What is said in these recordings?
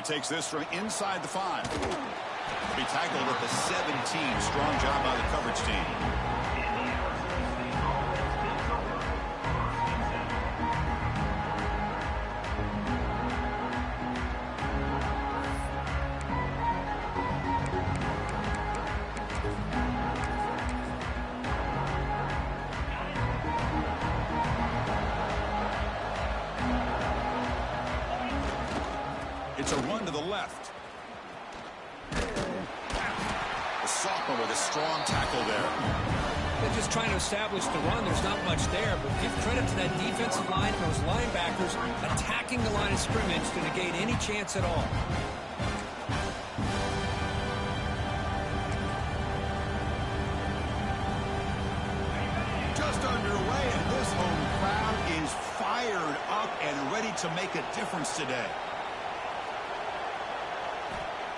he takes this from inside the 5. He'll be tackled at the 17. Strong job by the coverage team. It's a run to the left. The sophomore with a strong tackle there. They're just trying to establish the run. There's not much there, but give credit to that defensive line and those linebackers attacking the line of scrimmage to negate any chance at all. Just underway, and this home crowd is fired up and ready to make a difference today.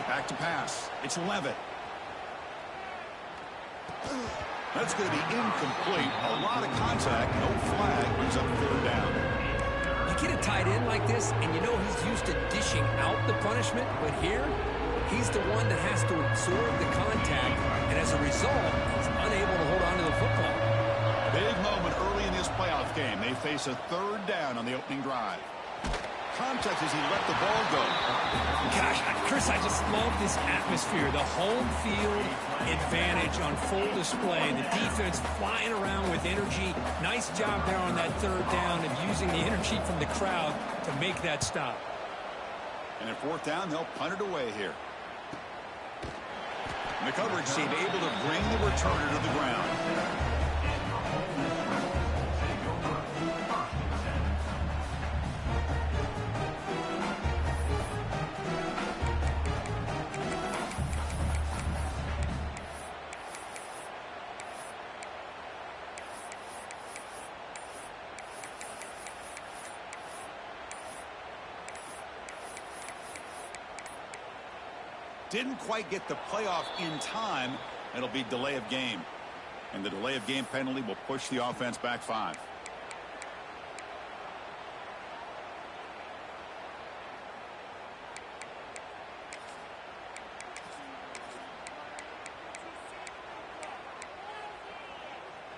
Back to pass. It's Levitt. That's going to be incomplete. A lot of contact. No flag. Brings up 3rd down. You get a tight end like this, and you know he's used to dishing out the punishment, but here, he's the one that has to absorb the contact, and as a result, he's unable to hold on to the football. Big moment early in this playoff game. They face a 3rd down on the opening drive. Contact as he let the ball go. Gosh, Chris, I just love this atmosphere. The home field advantage on full display. The defense flying around with energy. Nice job there on that 3rd down of using the energy from the crowd to make that stop. And at 4th down, they'll punt it away here. And the coverage team able to bring the returner to the ground. Didn't quite get the playoff in time. It'll be delay of game. And the delay of game penalty will push the offense back 5.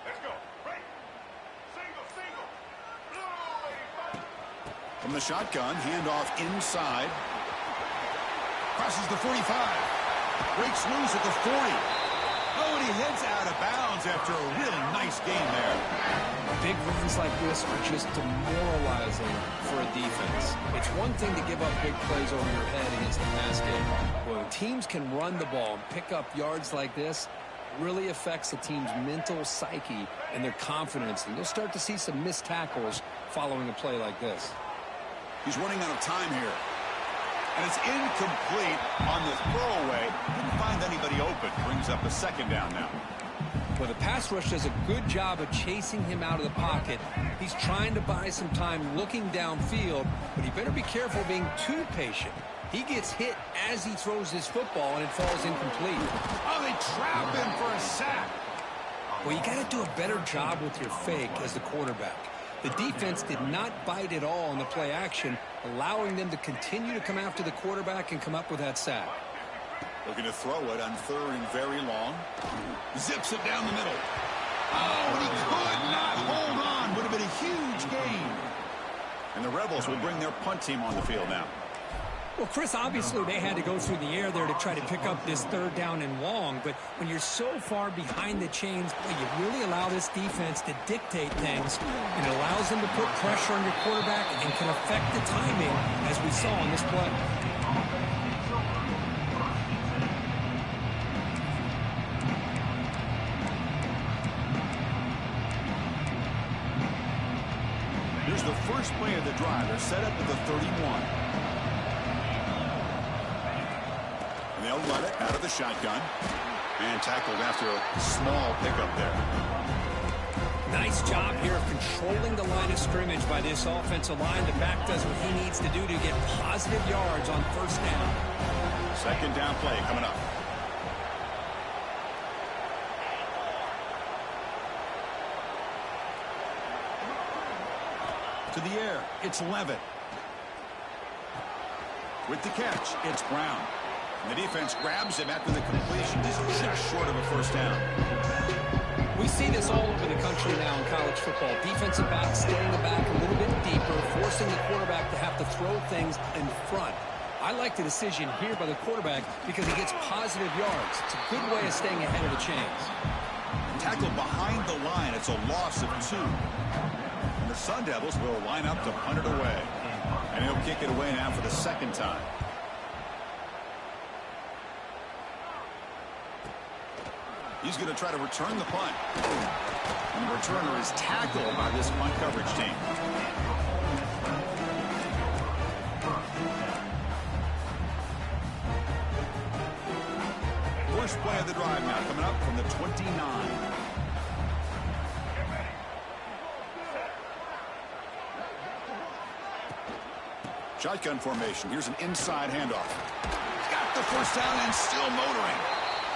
Let's go. Break. Single. From the shotgun, handoff inside. Crosses the 45. Breaks loose at the 40. Oh, and he heads out of bounds after a really nice game there. Big runs like this are just demoralizing for a defense. It's one thing to give up big plays over your head against the pass game. When teams can run the ball and pick up yards like this, it really affects the team's mental psyche and their confidence. And you'll start to see some missed tackles following a play like this. He's running out of time here. And it's incomplete on the throwaway. Didn't find anybody open. Brings up a 2nd down now. Well, the pass rush does a good job of chasing him out of the pocket. He's trying to buy some time looking downfield, but he better be careful being too patient. He gets hit as he throws his football, and it falls incomplete. Oh, they trap him for a sack. Well, you got to do a better job with your fake as the quarterback. The defense did not bite at all on the play action, allowing them to continue to come after the quarterback and come up with that sack. Looking to throw it on 3rd and very long. Zips it down the middle. Oh, and he could not hold on. Would have been a huge gain. And the Rebels will bring their punt team on the field now. Well, Chris, obviously they had to go through the air there to try to pick up this 3rd down and long, but when you're so far behind the chains, you really allow this defense to dictate things, and it allows them to put pressure on your quarterback and can affect the timing, as we saw in this play. Here's the first play of the drive. They're set up at the 31. They'll run it out of the shotgun. And tackled after a small pickup there. Nice job here of controlling the line of scrimmage by this offensive line. The back does what he needs to do to get positive yards on 1st down. 2nd down play coming up. To the air. It's Levitt. With the catch, it's Brown. And the defense grabs him after the completion. He's just short of a first down. We see this all over the country now in college football. Defensive backs staying the back a little bit deeper, forcing the quarterback to have to throw things in front. I like the decision here by the quarterback because he gets positive yards. It's a good way of staying ahead of the chains. Tackled behind the line. It's a loss of 2. And the Sun Devils will line up to punt it away. And he'll kick it away now for the second time. He's going to try to return the punt. And the returner is tackled by this punt coverage team. First play of the drive now coming up from the 29. Shotgun formation. Here's an inside handoff. Got the first down and still motoring.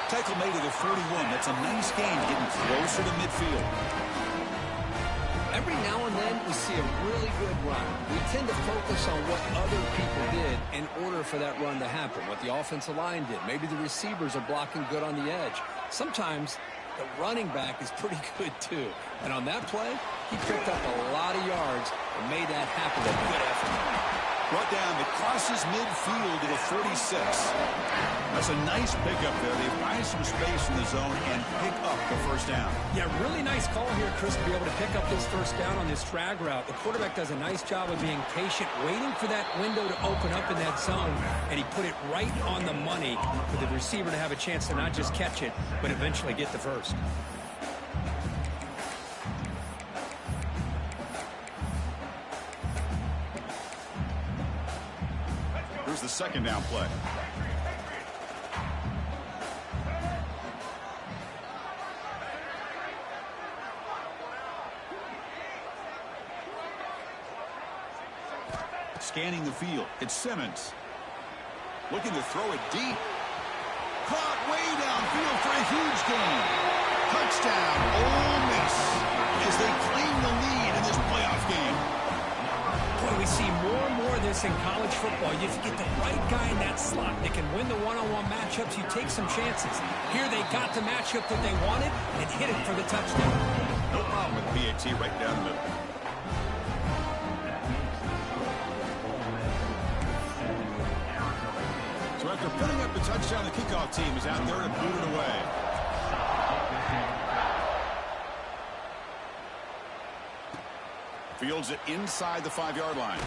Tackle made to the 41. That's a nice gain, getting closer to midfield. Every now and then we see a really good run. We tend to focus on what other people did in order for that run to happen, what the offensive line did. Maybe the receivers are blocking good on the edge. Sometimes the running back is pretty good too. And on that play, he picked up a lot of yards and made that happen. A good effort. Brought down, it crosses midfield to the 46. That's a nice pickup there. They find some space in the zone and pick up the first down. Yeah, really nice call here, Chris, to be able to pick up this first down on this drag route. The quarterback does a nice job of being patient, waiting for that window to open up in that zone, and he put it right on the money for the receiver to have a chance to not just catch it, but eventually get the first. Here's the second down play. Scanning the field. It's Simmons. Looking to throw it deep. Caught way downfield for a huge gain. Touchdown, Ole Miss, as they claim the lead in this playoff game. Boy, we see more and more of this in college football. You get the right guy in that slot. They can win the one-on-one matchups. You take some chances. Here they got the matchup that they wanted and hit it for the touchdown. No problem with PAT right down the middle. So after putting up the touchdown, the kickoff team is out there to boot it away. Fields it inside the 5-yard line.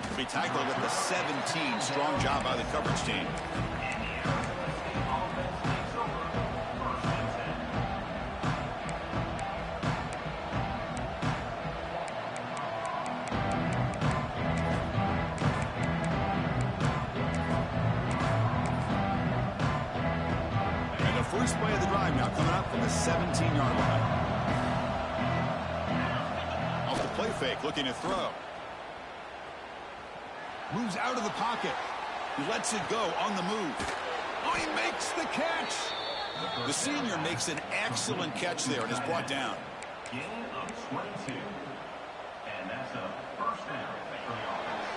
He'll be tackled at the 17. Strong job by the coverage team. And the first play of the drive now coming up from the 17-yard line. Play fake, looking to throw. Moves out of the pocket. He lets it go on the move. Oh, he makes the catch. The senior makes an excellent catch there and is brought down. Gain of 22. And that's a first down for the offense.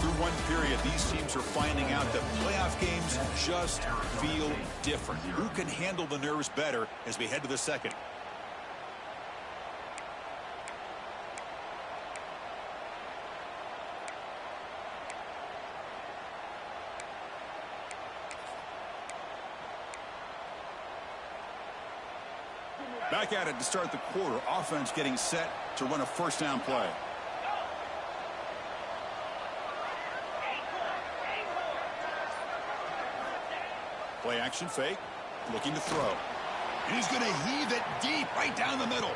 Through one period, these teams are finding out that playoff games just feel different. Who can handle the nerves better as we head to the second? Back at it to start the quarter. Offense getting set to run a first down play. Play action fake. Looking to throw. And he's going to heave it deep right down the middle.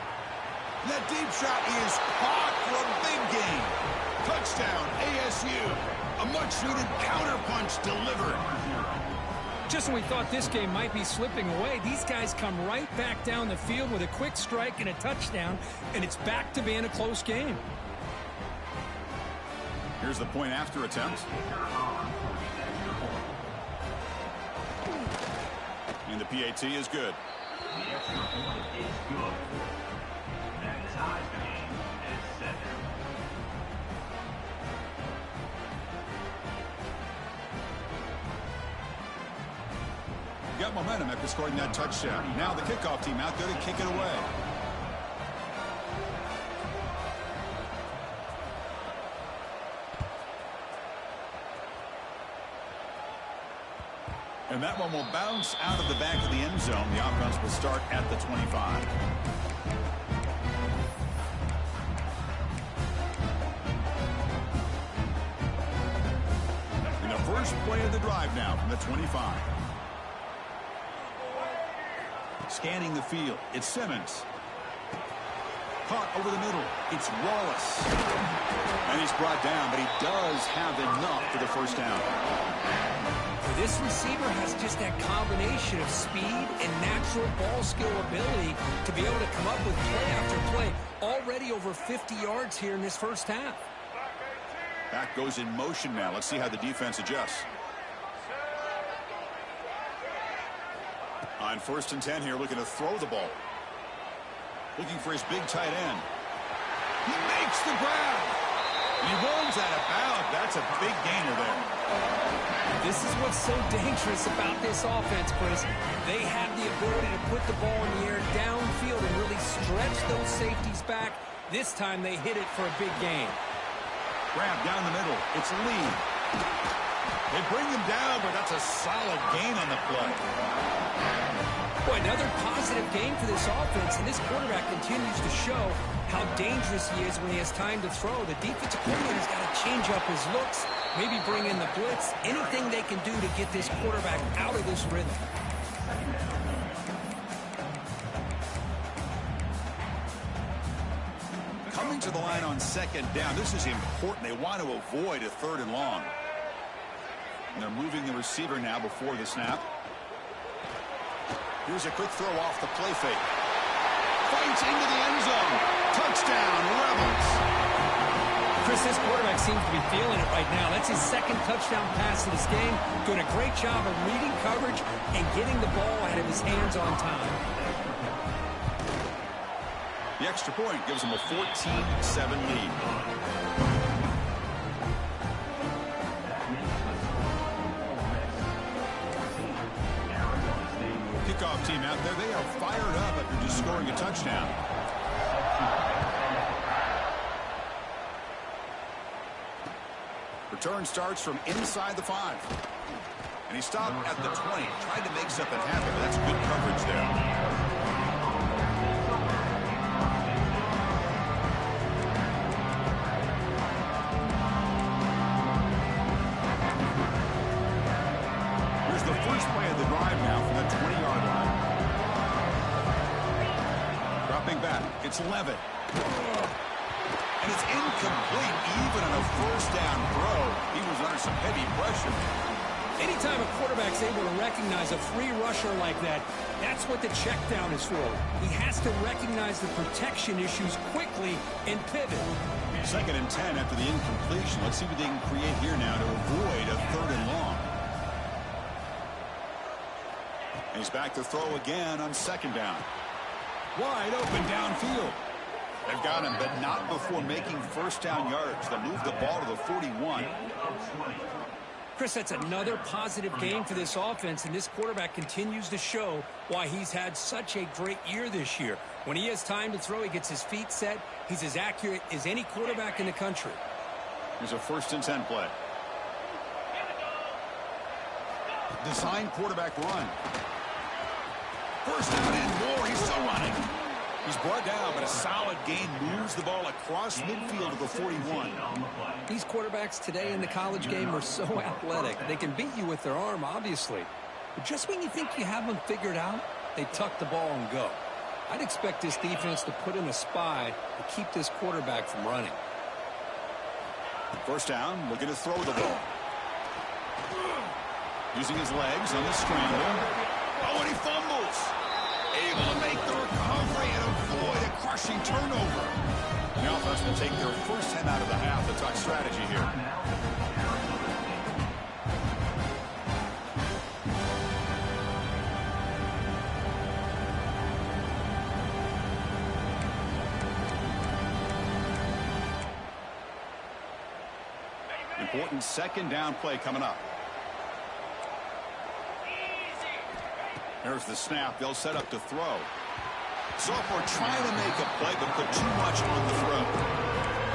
And that deep shot is caught for a big gain. Touchdown, ASU. A much-needed counterpunch delivered. Just when we thought this game might be slipping away, these guys come right back down the field with a quick strike and a touchdown, and it's back to being a close game. Here's the point after attempt. And the PAT is good. The extra point is good. Next. ties the game at 7. Got momentum after scoring that touchdown. Now the kickoff team out there to kick it away. And that one will bounce out of the back of the end zone. The offense will start at the 25. And the first play of the drive now from the 25. Scanning the field, it's Simmons. Caught over the middle, it's Wallace. And he's brought down, but he does have enough for the first down. This receiver has just that combination of speed and natural ball skill ability to be able to come up with play after play. Already over 50 yards here in this first half. Back goes in motion now. Let's see how the defense adjusts. On 1st and 10 here, looking to throw the ball. Looking for his big tight end. He makes the grab. He rolls out of bounds. That's a big gainer there. This is what's so dangerous about this offense, Chris. They have the ability to put the ball in the air downfield and really stretch those safeties back. This time they hit it for a big gain. Grab down the middle. It's Lee. They bring him down, but that's a solid gain on the play. Boy, another positive game for this offense, and this quarterback continues to show how dangerous he is when he has time to throw. The defensive coordinator's got to change up his looks, maybe bring in the blitz, anything they can do to get this quarterback out of this rhythm. Coming to the line on 2nd down. This is important. They want to avoid a 3rd and long. And they're moving the receiver now before the snap. Here's a quick throw off the play fake. Fights into the end zone. Touchdown, Rebels. Chris, this quarterback seems to be feeling it right now. That's his 2nd touchdown pass in this game. Doing a great job of reading coverage and getting the ball out of his hands on time. The extra point gives him a 14-7 lead. Kickoff team out there, they are fired up after just scoring a touchdown. Return starts from inside the 5. And he stopped at the 20. Tried to make something happen, but that's good coverage there. Here's the first play of the drive now from the 20-yard line. Dropping back, it's Levitt. And it's incomplete even on a first down throw. He was under some heavy pressure. Anytime a quarterback's able to recognize a free rusher like that, that's what the check down is for. He has to recognize the protection issues quickly and pivot. 2nd and 10 after the incompletion. Let's see what they can create here now to avoid a 3rd and long. And he's back to throw again on 2nd down. Wide open downfield. They've got him, but not before making first down yards. They'll move the ball to the 41. Chris, that's another positive game for this offense, and this quarterback continues to show why he's had such a great year this year. When he has time to throw, he gets his feet set. He's as accurate as any quarterback in the country. Here's a 1st and 10 play. Design quarterback run. First down and more. He's still running. He's brought down, but a solid gain moves the ball across midfield to the 41. These quarterbacks today in the college game are so athletic. They can beat you with their arm, obviously. But just when you think you have them figured out, they tuck the ball and go. I'd expect this defense to put in a spy to keep this quarterback from running. First down, looking to throw the ball. Using his legs on the scramble. Oh, and he fumbles. Able to make the recovery and avoid a crushing turnover. The offense will take their first 10 out of the half. The talk strategy here. important second down play coming up. There's the snap. They'll set up to throw. Sophomore trying to make a play, but put too much on the throw.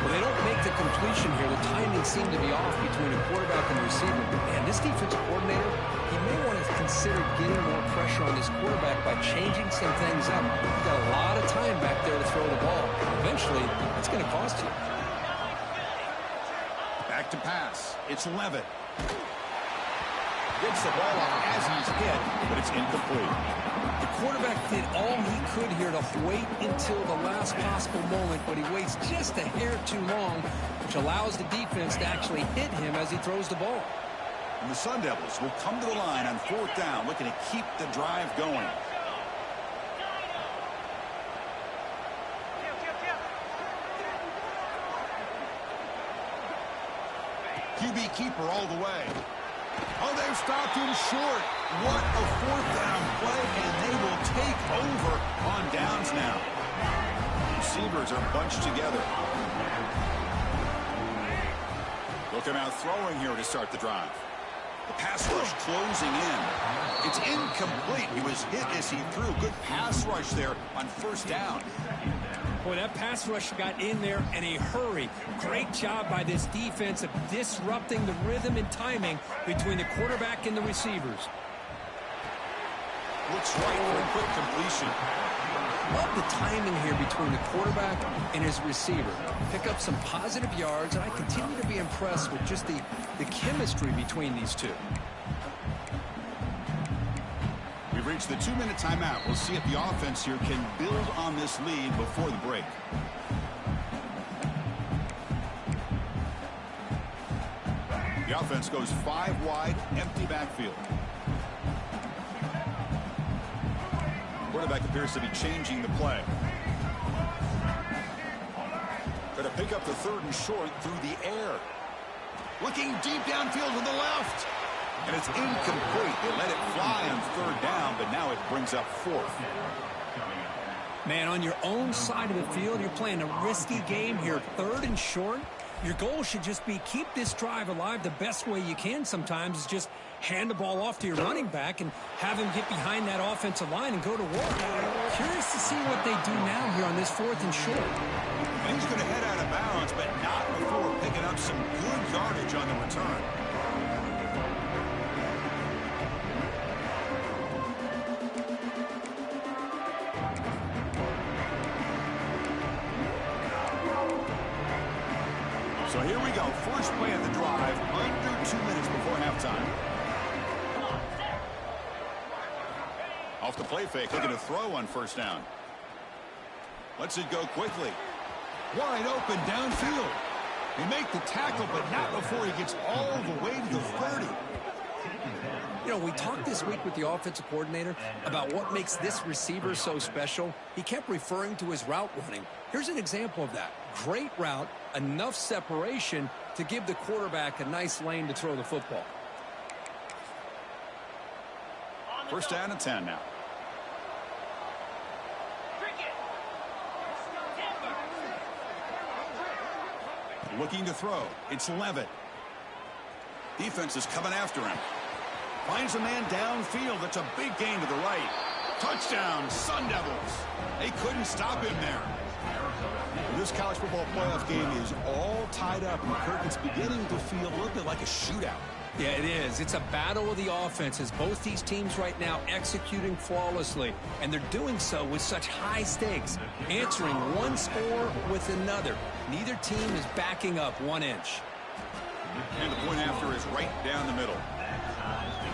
Well, they don't make the completion here. The timing seemed to be off between the quarterback and the receiver. And this defensive coordinator, he may want to consider getting more pressure on this quarterback by changing some things up. He's got a lot of time back there to throw the ball. Eventually, it's going to cost you. Back to pass. It's Levitt. Gets the ball off as he's hit, but it's incomplete. The quarterback did all he could here to wait until the last possible moment, but he waits just a hair too long, which allows the defense to actually hit him as he throws the ball. And the Sun Devils will come to the line on 4th down, looking to keep the drive going. QB keeper all the way. Oh, they've stopped him short. What a 4th down play, and they will take over on downs now. Receivers are bunched together. Looking out throwing here to start the drive. The pass rush closing in. It's incomplete. He was hit as he threw. Good pass rush there on 1st down. Boy, that pass rush got in there in a hurry. Great job by this defense of disrupting the rhythm and timing between the quarterback and the receivers. Looks right for a quick completion. Love the timing here between the quarterback and his receiver. Pick up some positive yards, and I continue to be impressed with just the chemistry between these two. We've reached the 2-minute timeout. We'll see if the offense here can build on this lead before the break. The offense goes 5 wide, empty backfield. Quarterback appears to be changing the play. Going to pick up the 3rd and short through the air. Looking deep downfield to the left. And it's incomplete. They let it fly on 3rd down, but now it brings up 4th. Man, on your own side of the field, you're playing a risky game here. 3rd and short. Your goal should just be keep this drive alive. The best way you can sometimes is just hand the ball off to your running back and have him get behind that offensive line and go to work. Curious to see what they do now here on this 4th and short. And he's going to head out of bounds, but not before picking up some good yardage on the return. So here we go. First play of the drive, under 2 minutes before halftime. Off the play fake, looking to throw on 1st down. Lets it go quickly. Wide open downfield. They make the tackle, but not before he gets all the way to the 30. You know, we talked this week with the offensive coordinator about what makes this receiver so special. He kept referring to his route running. Here's an example of that. Great route, enough separation to give the quarterback a nice lane to throw the football. 1st down and 10 now. Looking to throw. It's Levitt. Defense is coming after him. Finds a man downfield. That's a big gain to the right. Touchdown, Sun Devils. They couldn't stop him there. This college football playoff game is all tied up, and Kirk, it's beginning to feel a little bit like a shootout. Yeah, it is. It's a battle of the offenses. Both these teams right now executing flawlessly, and they're doing so with such high stakes, answering one score with another. Neither team is backing up 1 inch. And the point after is right down the middle.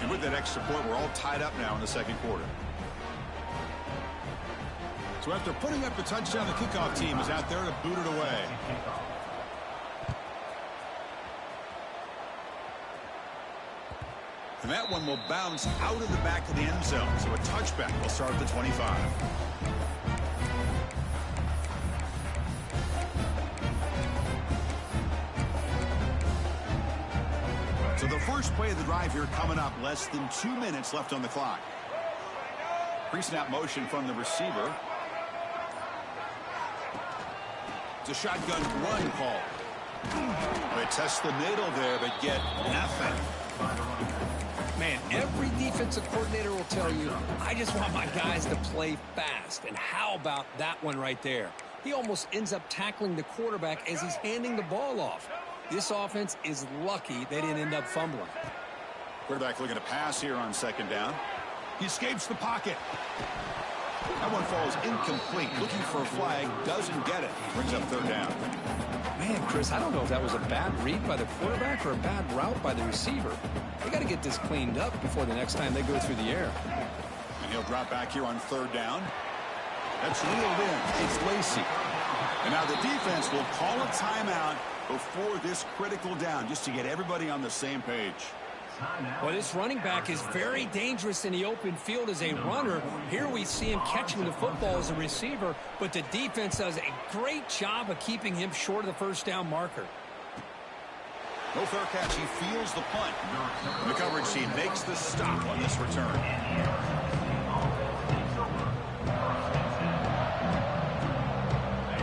And with that extra point, we're all tied up now in the 2nd quarter. So after putting up the touchdown, the kickoff team is out there to boot it away. And that one will bounce out of the back of the end zone. So a touchback will start at the 25. So the first play of the drive here coming up. Less than 2 minutes left on the clock. Pre-snap motion from the receiver. It's a shotgun run call. They test the middle there, but get nothing. Man, every defensive coordinator will tell you, I just want my guys to play fast. And how about that one right there? He almost ends up tackling the quarterback as he's handing the ball off. This offense is lucky they didn't end up fumbling. Quarterback looking to pass here on second down. He escapes the pocket. That one falls incomplete. Looking for a flag, doesn't get it. Brings up third down. Man, Chris, I don't know if that was a bad read by the quarterback or a bad route by the receiver. They got to get this cleaned up before the next time they go through the air. And he'll drop back here on third down. That's reeled in. It's Lacey. And now the defense will call a timeout before this critical down, just to get everybody on the same page. Well, this running back is very dangerous in the open field as a runner. Here we see him catching the football as a receiver, but the defense does a great job of keeping him short of the first down marker. No fair catch. He feels the punt. The coverage team makes the stop on this return.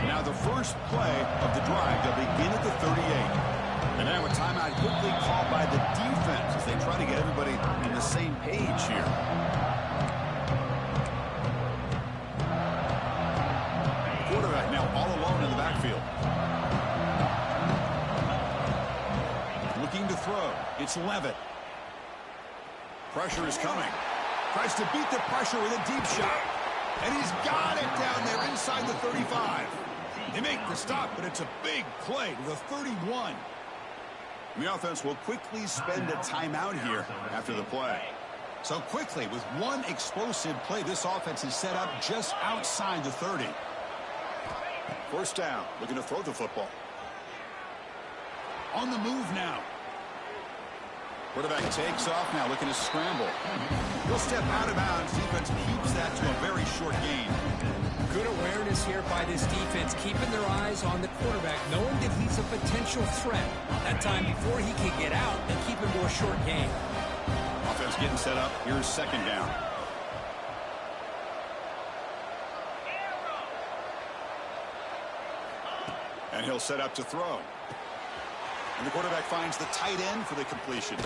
Now the first play of the drive. They'll begin at the 38. And now a timeout quickly called by the defense as they try to get everybody on the same page here. Quarterback now all alone in the backfield. Looking to throw. It's Levitt. Pressure is coming. Tries to beat the pressure with a deep shot. And he's got it down there inside the 35. They make the stop, but it's a big play to the 31. The offense will quickly spend a timeout here after the play. So quickly, with one explosive play, this offense is set up just outside the 30. First down, looking to throw the football. On the move now. Quarterback takes off now, looking to scramble. He'll step out of bounds. Defense keeps that to a very short gain. Good awareness here by this defense, keeping their eyes on the quarterback, knowing that he's a potential threat. That time before he can get out, they keep him to a short gain. Offense getting set up. Here's second down. And he'll set up to throw. And the quarterback finds the tight end for the completion.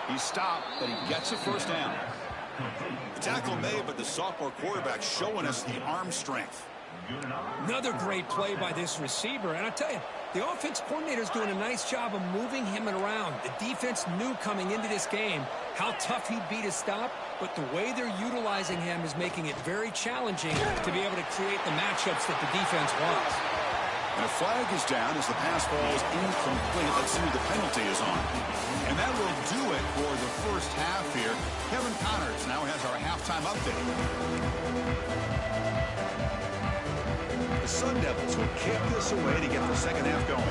He's stopped, but he gets a first down. The tackle made, but the sophomore quarterback showing us the arm strength. Another great play by this receiver. And I tell you, the offense coordinator's doing a nice job of moving him around. The defense knew coming into this game how tough he'd be to stop, but the way they're utilizing him is making it very challenging to be able to create the matchups that the defense wants. And a flag is down as the pass falls incomplete. Let's see who the penalty is on. And that will do it for the first half here. Kevin Connors now has our halftime update. The Sun Devils will kick this away to get the second half going.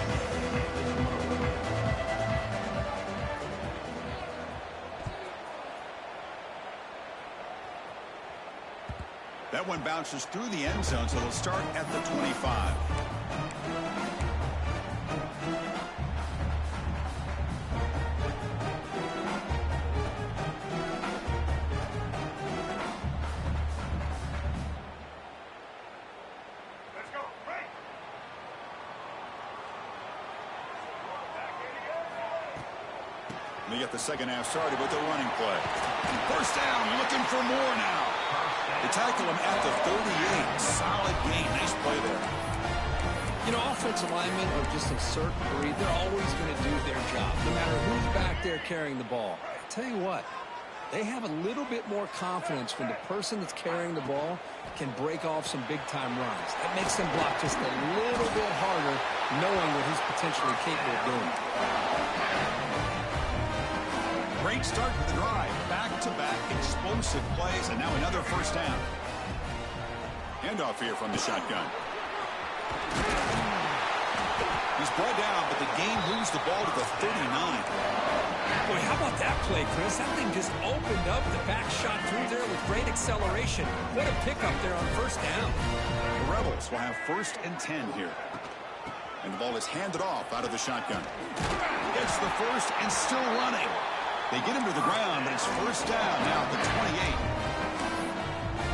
That one bounces through the end zone, so they'll start at the 25. They get the second half started with the running play. First down, looking for more now. They tackle him at the 38. Solid gain. Nice play there. You know, offensive linemen are just a certain breed. They're always going to do their job, no matter who's back there carrying the ball. I tell you what, they have a little bit more confidence when the person that's carrying the ball can break off some big-time runs. That makes them block just a little bit harder, knowing what he's potentially capable of doing. Great start to the drive. Back-to-back explosive plays, and now another first down. Handoff here from the shotgun. He's brought down, but the game moves the ball to the 39. Boy, how about that play, Chris? That thing just opened up. The back shot through there with great acceleration. What a pickup there on first down. The Rebels will have 1st and 10 here. And the ball is handed off out of the shotgun. Gets the first and still running. They get him to the ground, but it's first down now at the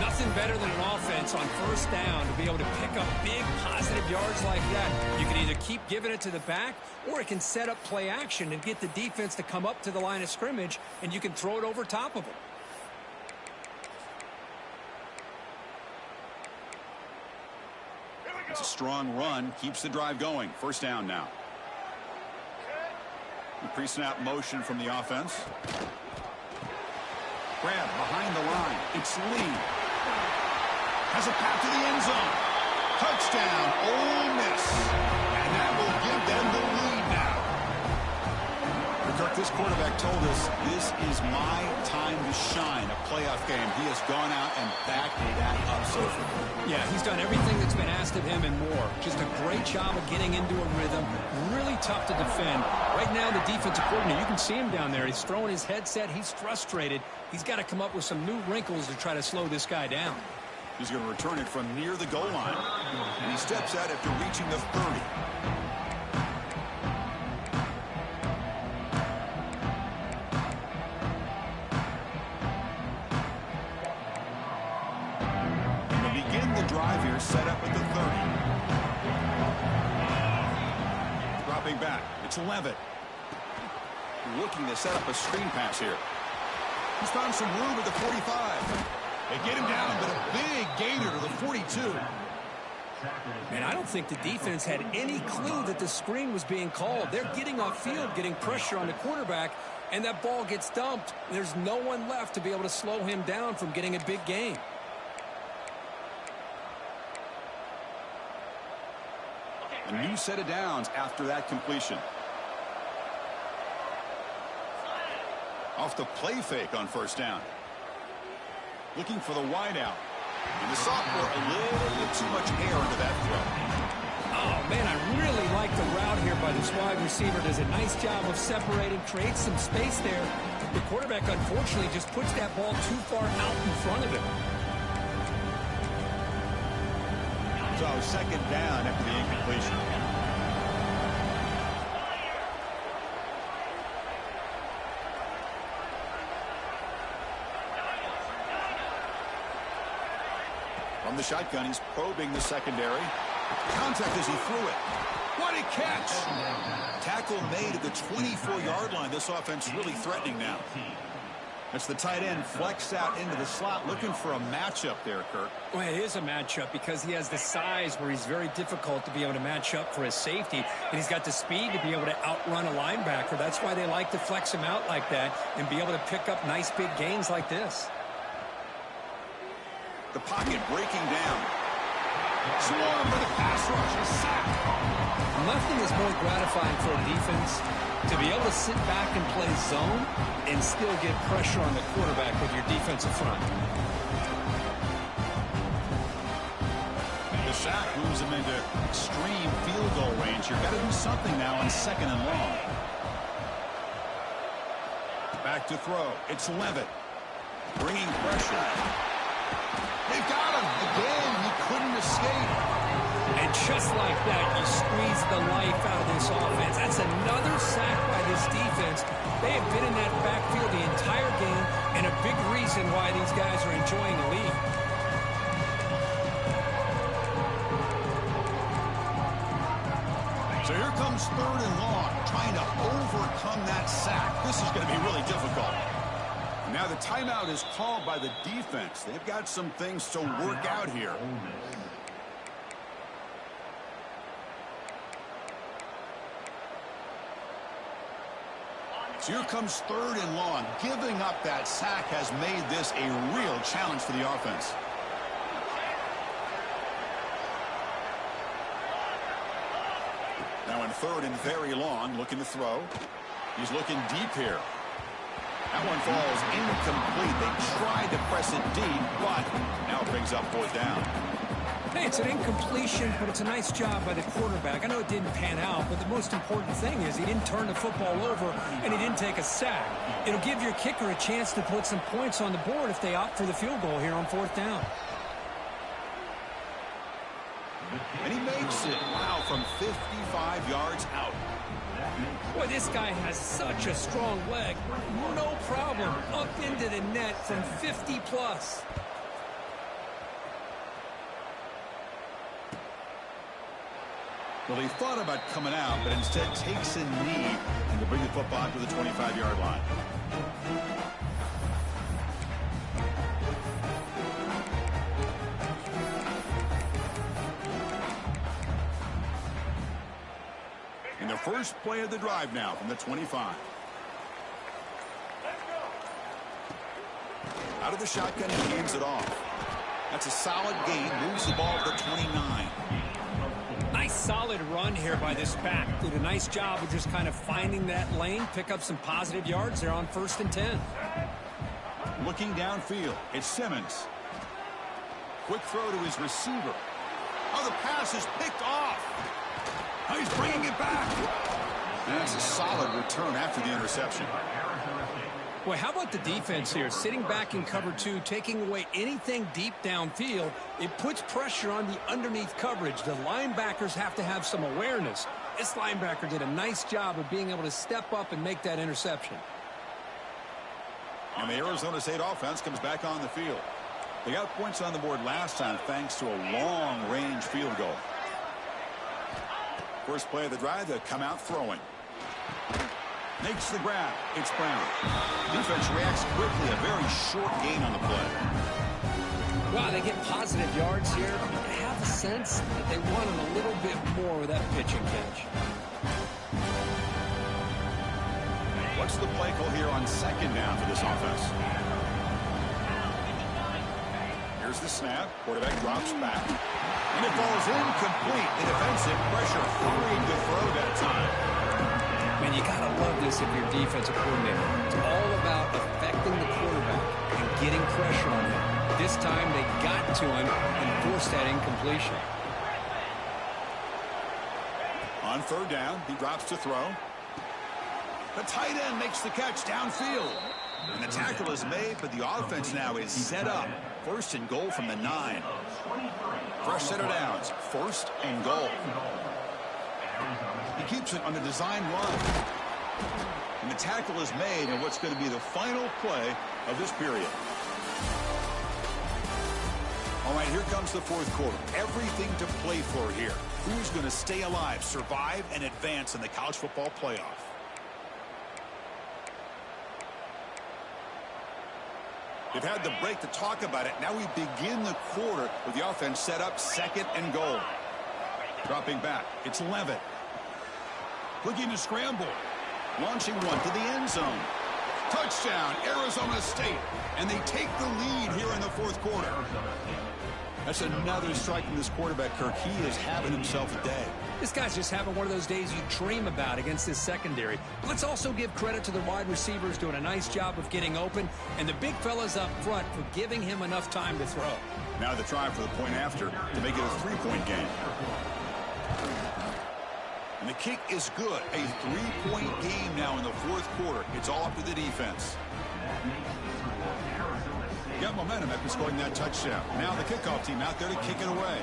28. Nothing better than an offense on first down to be able to pick up big positive yards like that. You can either keep giving it to the back, or it can set up play action and get the defense to come up to the line of scrimmage, and you can throw it over top of them. It's a strong run, keeps the drive going. First down now. The pre-snap motion from the offense. Grab behind the line. It's Lee. Has a path to the end zone. Touchdown, Ole Miss. And that will give them the lead now. Kirk, this quarterback told us this is my time to shine, a playoff game. He has gone out and backed that up so far. Yeah, he's done everything that's been asked of him and more. Just a great job of getting into a rhythm. Really tough to defend. Right now, the defensive coordinator, you can see him down there. He's throwing his headset. He's frustrated. He's got to come up with some new wrinkles to try to slow this guy down. He's going to return it from near the goal line. And he steps out after reaching the 30. Drive here set up at the 30. Dropping back. It's Levitt. Looking to set up a screen pass here. He's found some room at the 45. They get him down, but a big gainer to the 42. Man, I don't think the defense had any clue that the screen was being called. They're getting off field, getting pressure on the quarterback, and that ball gets dumped. There's no one left to be able to slow him down from getting a big gain. A new set of downs after that completion. Off the play fake on first down. Looking for the wideout. And the sophomore a little bit too much air into that throw. Oh, man, I really like the route here by this wide receiver. Does a nice job of separating, creates some space there. The quarterback, unfortunately, just puts that ball too far out in front of him. So second down after the incompletion. From the shotgun, he's probing the secondary. Contact as he threw it. What a catch! Tackle made at the 24-yard line. This offense really threatening now. That's the tight end flexed out into the slot, looking for a matchup there, Kirk. Well, it is a matchup because he has the size where he's very difficult to be able to match up for his safety, and he's got the speed to be able to outrun a linebacker. That's why they like to flex him out like that and be able to pick up nice big gains like this. The pocket breaking down. Swarm for the pass rush. A sack. Nothing is more gratifying for a defense to be able to sit back and play zone and still get pressure on the quarterback with your defensive front. And the sack moves him into extreme field goal range here. Got to do something now on second and long. Back to throw. It's Levitt. Bringing pressure. They've got him. Again, he couldn't escape. And just like that, you squeeze the life out of this offense. That's another sack by this defense. They have been in that backfield the entire game, and a big reason why these guys are enjoying the lead. So here comes third and long, trying to overcome that sack. This is going to be really difficult. Now the timeout is called by the defense. They've got some things to work out here. So here comes third and long. Giving up that sack has made this a real challenge for the offense. Now in third and very long, looking to throw. He's looking deep here. That one falls incomplete. They tried to press it deep, but now it brings up fourth down. Hey, it's an incompletion, but it's a nice job by the quarterback. I know it didn't pan out, but the most important thing is he didn't turn the football over and he didn't take a sack. It'll give your kicker a chance to put some points on the board if they opt for the field goal here on fourth down. And he makes it, wow, from 55 yards out. Boy, this guy has such a strong leg. No problem. Up into the net from 50 plus. Well, he thought about coming out, but instead takes a knee and to bring the football to the 25-yard line. In the first play of the drive now from the 25. Out of the shotgun, he gains it off. That's a solid gain. Moves the ball to the 29. Nice solid run here by this back. Did a nice job of just kind of finding that lane, pick up some positive yards there on 1st and 10. Looking downfield, it's Simmons. Quick throw to his receiver. Oh, the pass is picked off. Oh, he's bringing it back. And that's a solid return after the interception. Well, how about the defense here? Sitting back in cover 2, taking away anything deep downfield. It puts pressure on the underneath coverage. The linebackers have to have some awareness. This linebacker did a nice job of being able to step up and make that interception. And the Arizona State offense comes back on the field. They got points on the board last time thanks to a long-range field goal. First play of the drive, they come out throwing. Makes the grab. It's Brown. Defense reacts quickly. A very short gain on the play. Wow, they get positive yards here. I have a sense that they wanted a little bit more with that pitch and catch. What's the play call here on 2nd down for this offense? Here's the snap. Quarterback drops back. And it falls incomplete. The defensive pressure hurrying to throw that time. Man, you got to love this if you're defensive coordinator. It's all about affecting the quarterback and getting pressure on him. This time they got to him and forced that incompletion. On 3rd down, he drops to throw. The tight end makes the catch downfield. And the tackle is made, but the offense now is set up. 1st and goal from the 9. Fresh set of downs. 1st and goal. He keeps it on the design run. And the tackle is made in what's going to be the final play of this period. All right, here comes the 4th quarter. Everything to play for here. Who's going to stay alive, survive, and advance in the college football playoff? They've had the break to talk about it. Now we begin the quarter with the offense set up 2nd and goal. Dropping back, it's Levitt. Looking to scramble. Launching one to the end zone. Touchdown, Arizona State. And they take the lead here in the 4th quarter. That's another strike from this quarterback, Kirk. He is having himself a day. This guy's just having one of those days you dream about against this secondary. But let's also give credit to the wide receivers doing a nice job of getting open, and the big fellas up front for giving him enough time to throw. Now the try for the point after to make it a 3-point game. And the kick is good. A 3-point game now in the 4th quarter. It's all up to the defense. Got momentum after scoring that touchdown. Now the kickoff team out there to kick it away.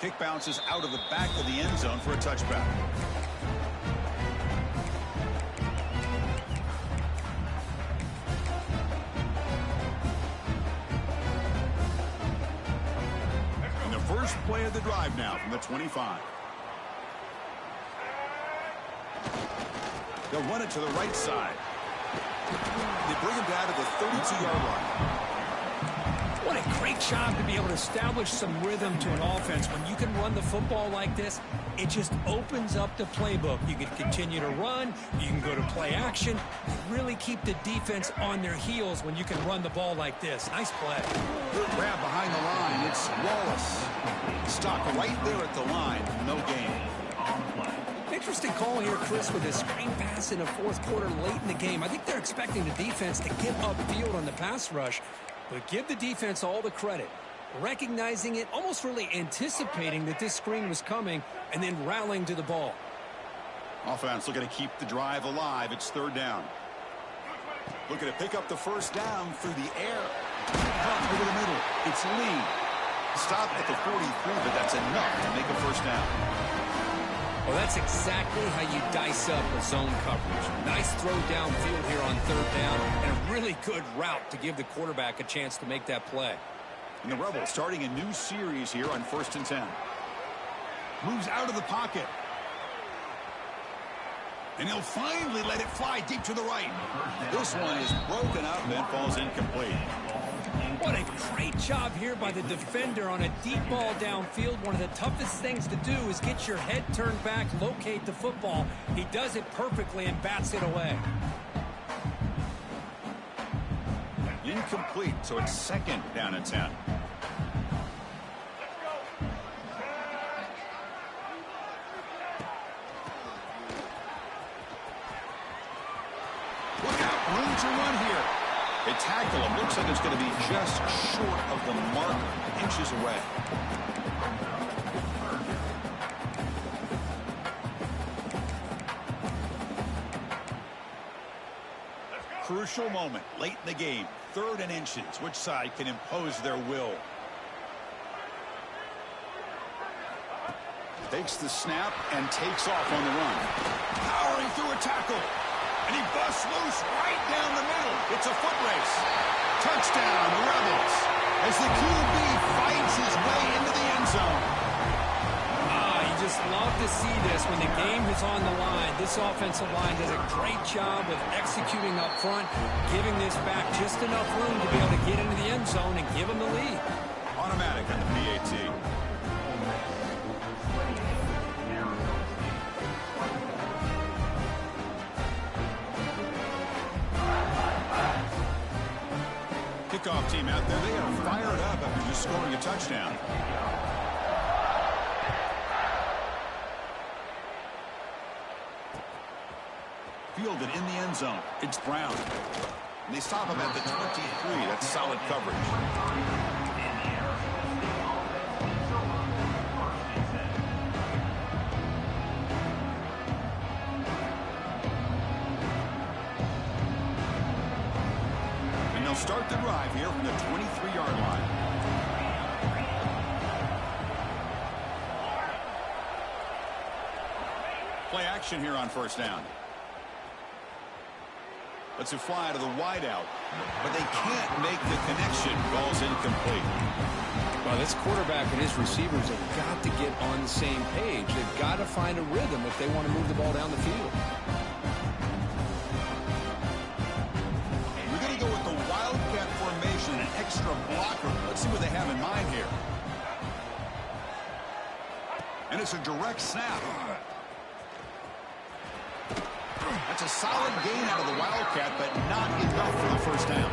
Kick bounces out of the back of the end zone for a touchback. And the first play of the drive now from the 25. They'll run it to the right side. They bring him down to the 32-yard line. What a great job to be able to establish some rhythm to an offense. When you can run the football like this, it just opens up the playbook. You can continue to run. You can go to play action. You really keep the defense on their heels when you can run the ball like this. Nice play. Good grab behind the line. It's Wallace. Stopped right there at the line. No gain. Interesting call here, Chris, with a screen pass in the 4th quarter late in the game. I think they're expecting the defense to get upfield on the pass rush, but give the defense all the credit. Recognizing it, almost really anticipating that this screen was coming, and then rallying to the ball. Offense looking to keep the drive alive. It's 3rd down. Looking to pick up the 1st down through the air. Cut over the middle. It's Lee. Stop at the 43, but that's enough to make a 1st down. Well, that's exactly how you dice up a zone coverage. Nice throw downfield here on 3rd down, and a really good route to give the quarterback a chance to make that play. And the Rebels starting a new series here on 1st and 10. Moves out of the pocket. And he'll finally let it fly deep to the right. This one is broken up and falls incomplete. What a great job here by the defender on a deep ball downfield. One of the toughest things to do is get your head turned back, locate the football. He does it perfectly and bats it away. Incomplete, so it's 2nd down and 10. Look out, room to run here. They tackle him. Looks like it's going to be just short of the mark, inches away. Crucial moment late in the game. 3rd and inches. Which side can impose their will? Takes the snap and takes off on the run. Powering through a tackle. And he busts loose right down the middle. It's a foot race. Touchdown, the Rebels. As the QB fights his way into the end zone. You just love to see this when the game is on the line. This offensive line does a great job of executing up front, giving this back just enough room to be able to get into the end zone and give them the lead. Automatic on the PAT. Kickoff team out there, they are fired up after just scoring a touchdown. Fielded in the end zone. It's Brown. And they stop him at the 23. That's solid coverage. And they'll start the drive here from the 23-yard line. Play action here on 1st down. Lets it fly to the wideout, but they can't make the connection. Ball's incomplete. Well, this quarterback and his receivers have got to get on the same page. They've got to find a rhythm if they want to move the ball down the field. We're going to go with the wildcat formation, an extra blocker. Let's see what they have in mind here. And it's a direct snap. That's a solid gain out of the Wildcat, but not enough for the 1st down.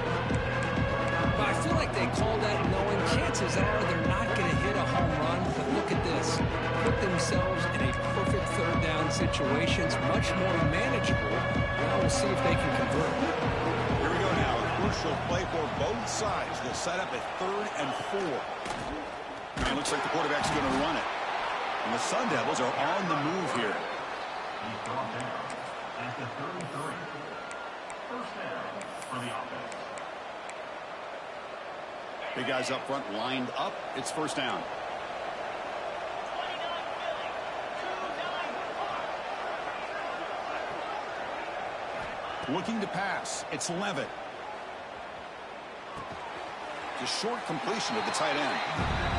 But I feel like they call that knowing chances are they're not going to hit a home run. But look at this. Put themselves in a perfect 3rd down situation. It's much more manageable. Now we'll see if they can convert. Here we go now. A crucial play for both sides. They'll set up at 3rd and 4. And it looks like the quarterback's going to run it. And the Sun Devils are on the move here. He's brought down at the 33. 1st down for the offense. Big guys up front lined up. It's 1st down. Looking to pass. It's Levitt. The short completion of the tight end.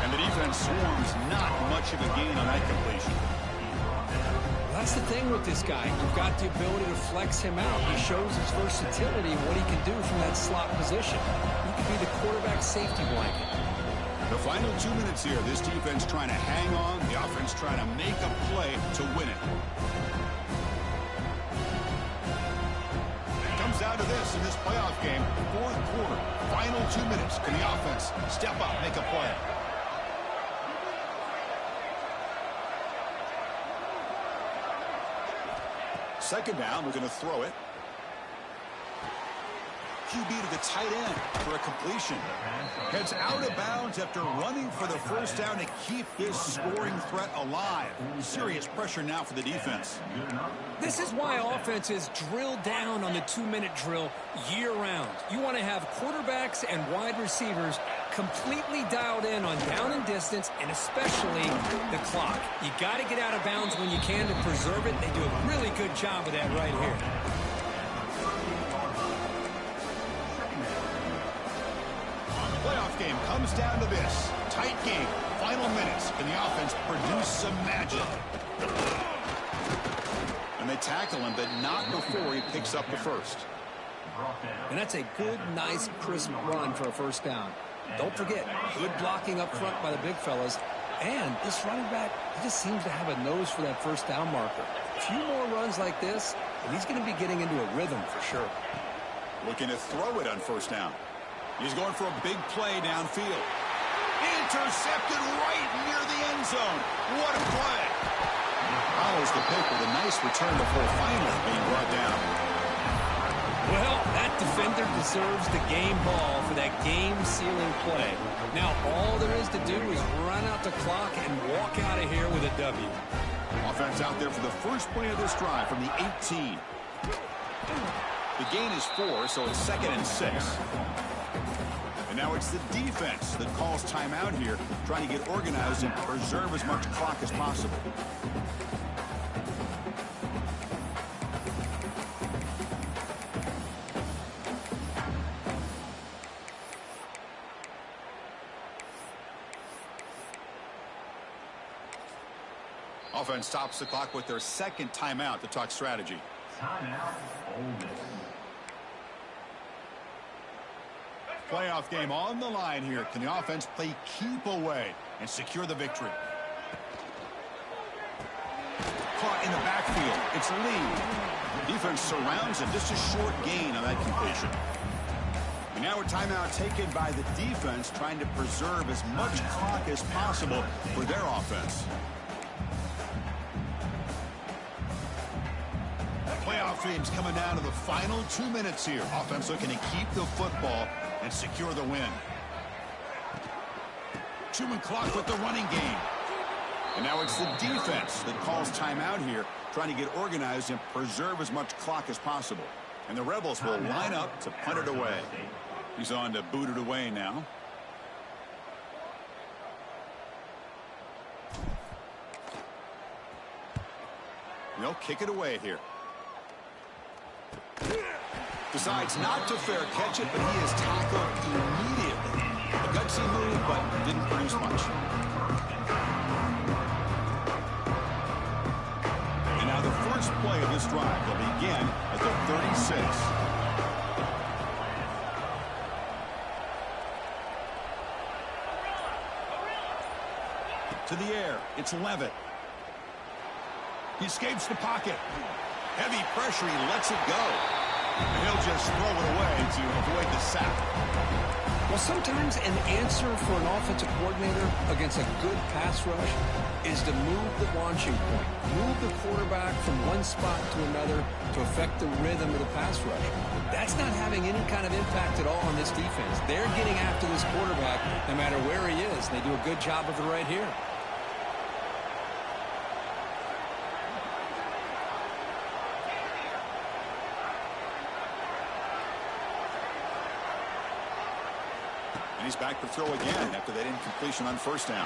And the defense swarms not much of a gain on that completion. That's the thing with this guy. You've got the ability to flex him out. He shows his versatility and what he can do from that slot position. He could be the quarterback safety blanket. The final 2 minutes here. This defense trying to hang on. The offense trying to make a play to win it. It comes down to this in this playoff game. 4th quarter. Final 2 minutes. Can the offense step up, make a play? Second down, we're going to throw it. QB to the tight end for a completion. Heads out of bounds after running for the 1st down to keep this scoring threat alive. Serious pressure now for the defense. This is why offenses drill down on the 2-minute drill year-round. You want to have quarterbacks and wide receivers completely dialed in on down and distance, and especially the clock. You got to get out of bounds when you can to preserve it. They do a really good job of that right here. Playoff game comes down to this. Tight game. Final minutes. Can the offense produce some magic? And they tackle him, but not before he picks up the first. And that's a good, nice, crisp run for a first down. Don't forget, good blocking up front by the big fellas. And this running back, he just seems to have a nose for that first down marker. A few more runs like this, and he's going to be getting into a rhythm for sure. Looking to throw it on first down. He's going for a big play downfield. Intercepted right near the end zone. What a play. Follows the pick with a nice return before finally being brought down. Well, that defender deserves the game ball for that game-sealing play. Now, all there is to do is run out the clock and walk out of here with a W. Offense out there for the first play of this drive from the 18. The gain is 4, so it's 2nd and 6. And now it's the defense that calls timeout here, trying to get organized and preserve as much clock as possible. Offense stops the clock with their 2nd timeout to talk strategy. Timeout, Ole Miss. Playoff game on the line here. Can the offense play keep away and secure the victory? Caught in the backfield. It's Lee. Defense surrounds him. Just a short gain on that completion. And now a timeout taken by the defense, trying to preserve as much clock as possible for their offense. Playoff games coming down to the final 2 minutes here. Offense looking to keep the football and secure the win. Chewing clock with the running game. And now it's the defense that calls timeout here, trying to get organized and preserve as much clock as possible. And the Rebels will line up to punt it away. He's on to boot it away now. They'll kick it away here. Decides not to fair catch it, but he is tackled immediately. A gutsy move, but didn't produce much. And now the first play of this drive will begin at the 36. To the air, it's Levitt. He escapes the pocket. Heavy pressure, he lets it go. And he'll just throw it away to avoid the sack. Well, sometimes an answer for an offensive coordinator against a good pass rush is to move the launching point. Move the quarterback from one spot to another to affect the rhythm of the pass rush. That's not having any kind of impact at all on this defense. They're getting after this quarterback no matter where he is. They do a good job of it right here. He's back to throw again after that incompletion on first down.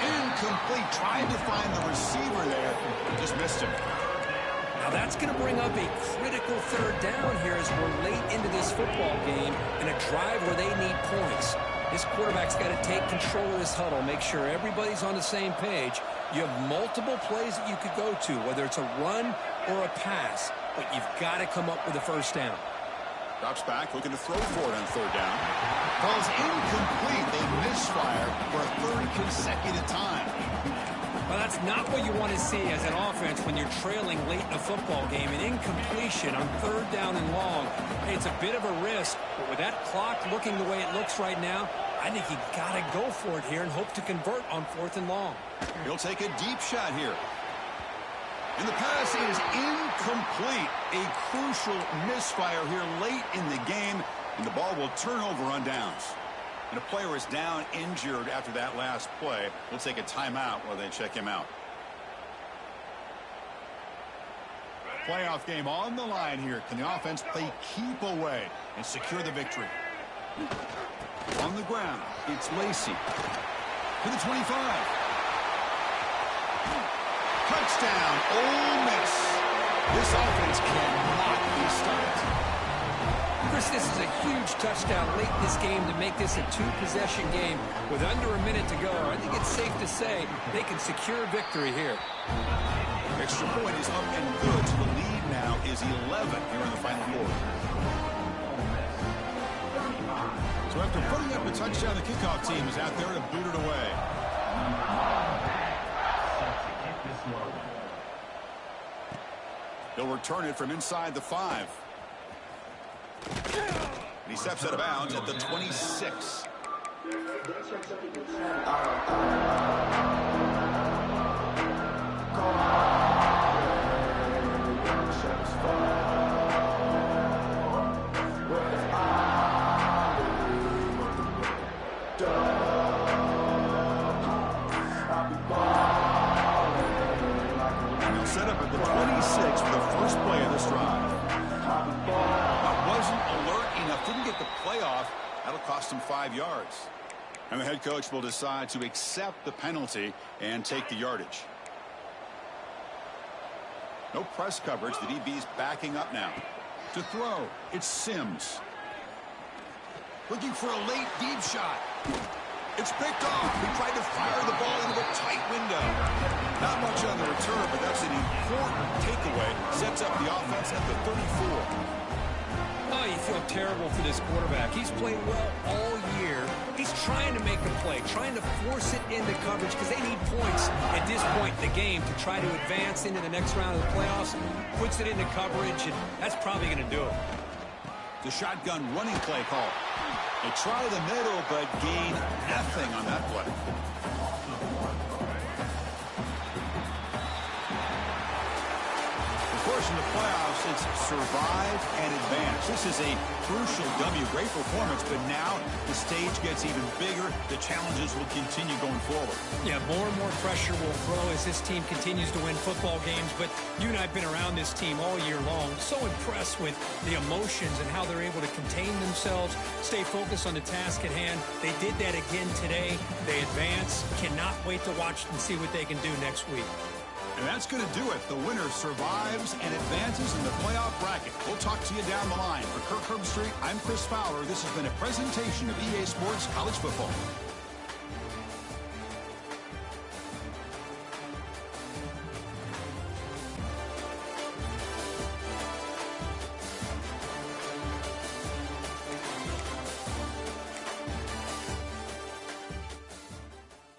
Incomplete. Tried to find the receiver there. Just missed him. Now that's going to bring up a critical 3rd down here as we're late into this football game in a drive where they need points. This quarterback's got to take control of this huddle, make sure everybody's on the same page. You have multiple plays that you could go to, whether it's a run or a pass, but you've got to come up with a first down. Drops back, looking to throw for it on 3rd down. Falls incomplete. They misfire for a 3rd consecutive time. Well, that's not what you want to see as an offense when you're trailing late in a football game. An incompletion on 3rd down and long. Hey, it's a bit of a risk, but with that clock looking the way it looks right now, I think you got to go for it here and hope to convert on 4th and long. He'll take a deep shot here. And the pass is incomplete. A crucial misfire here late in the game, and the ball will turn over on downs. And a player is down injured after that last play. We'll take a timeout while they check him out. Playoff game on the line here. Can the offense play keep away and secure the victory? On the ground, it's Lacey. To the 25. Touchdown, Ole Miss. This offense cannot be stopped. Chris, this is a huge touchdown late in this game to make this a two-possession game with under a minute to go. I think it's safe to say they can secure victory here. Extra point is up and good. So the lead now is 11 here in the final quarter. So after putting up a touchdown, the kickoff team is out there to boot it away. He'll return it from inside the 5. And he steps out of bounds at the 26. Set up at the 26 for the first play of this drive. That wasn't alert enough. Didn't get the play off. That'll cost him 5 yards. And the head coach will decide to accept the penalty and take the yardage. No press coverage. The DB's backing up now. To throw, it's Sims. Looking for a late deep shot. It's picked off. He tried to fire the ball into a tight window. Not much on the return, but that's an important takeaway. Sets up the offense at the 34. Oh, you feel terrible for this quarterback. He's played well all year. He's trying to make a play, trying to force it into coverage because they need points at this point in the game to try to advance into the next round of the playoffs. Puts it into coverage, and that's probably going to do it. The shotgun running play call. They try the middle, but gain nothing on that play. Of course, in the playoffs, it's survive and advance. This is a crucial W. Great performance, but now the stage gets even bigger. The challenges will continue going forward. Yeah, more and more pressure will grow as this team continues to win football games, but you and I have been around this team all year long. So impressed with the emotions and how they're able to contain themselves, stay focused on the task at hand. They did that again today. They advance. Cannot wait to watch and see what they can do next week. And that's going to do it. The winner survives and advances in the playoff bracket. We'll talk to you down the line. For Kirk Herbstreit, I'm Chris Fowler. This has been a presentation of EA Sports College Football.